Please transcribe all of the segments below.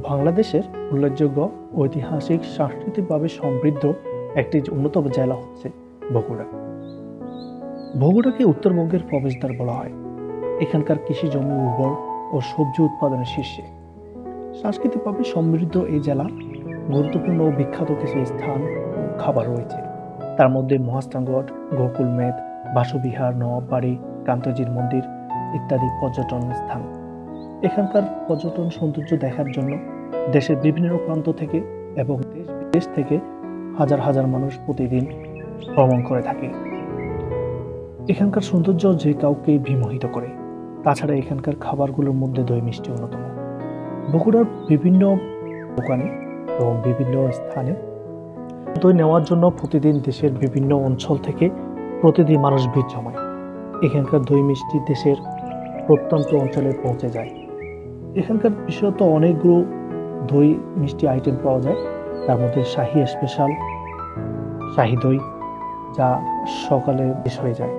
বাংলাদেশের উল্লেখযোগ্য ঐতিহাসিক সাংস্কৃতিকভাবে সমৃদ্ধ একটি অন্যতম জেলা হচ্ছে বগুড়া। বগুড়াকে উত্তরবঙ্গের প্রবেশদ্বার বলা হয়। এখানকার কৃষি জমি উর্বর ও সবজি উৎপাদনের শীর্ষে। সাংস্কৃতিকভাবে সমৃদ্ধ এই জেলা গুরুত্বপূর্ণ ও বিখ্যাত কিছু স্থান ও খাবার রয়েছে। তার মধ্যে মহাস্থানগড়, গোকুলমেদ, বাসুবিহার, নবাববাড়ি, কান্তজির মন্দির ইত্যাদি পর্যটন স্থান। এখানকার পর্যটন সৌন্দর্য দেখার জন্য দেশের বিভিন্ন প্রান্ত থেকে এবং দেশ বিদেশ থেকে হাজার হাজার মানুষ প্রতিদিন ভ্রমণ করে থাকে। এখানকার সৌন্দর্য যে কাউকে বিমোহিত করে। তাছাড়া এখানকার খাবারগুলোর মধ্যে দই মিষ্টি অন্যতম। বগুড়ার বিভিন্ন দোকানে এবং বিভিন্ন স্থানে দই নেওয়ার জন্য প্রতিদিন দেশের বিভিন্ন অঞ্চল থেকে প্রতিদিন মানুষ ভিড় জমায়। এখানকার দই মিষ্টি দেশের প্রত্যন্ত অঞ্চলে পৌঁছে যায়। এখানকার বিশেষত অনেকগুলো দই মিষ্টি আইটেম পাওয়া যায়। তার মধ্যে শাহী স্পেশাল, শাহী দই, যা সকালে শেষ হয়ে যায়।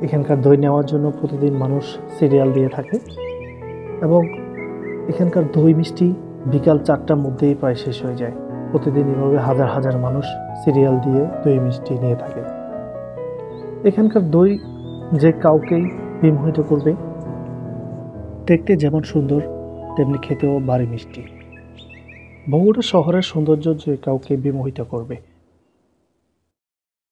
এখানকার দই নেওয়ার জন্য প্রতিদিন মানুষ সিরিয়াল দিয়ে থাকে এবং এখানকার দই মিষ্টি বিকাল 4টার মধ্যেই প্রায় শেষ হয়ে যায়। প্রতিদিন এভাবে হাজার হাজার মানুষ সিরিয়াল দিয়ে দই মিষ্টি নিয়ে থাকে। এখানকার দই যে কাউকেই বিমোহিত করবে। দেখতে যেমন সুন্দর তেমনি খেতেও ভারী মিষ্টি। বগুড়া শহরের সৌন্দর্য যে কাউকে বিমোহিত করবে।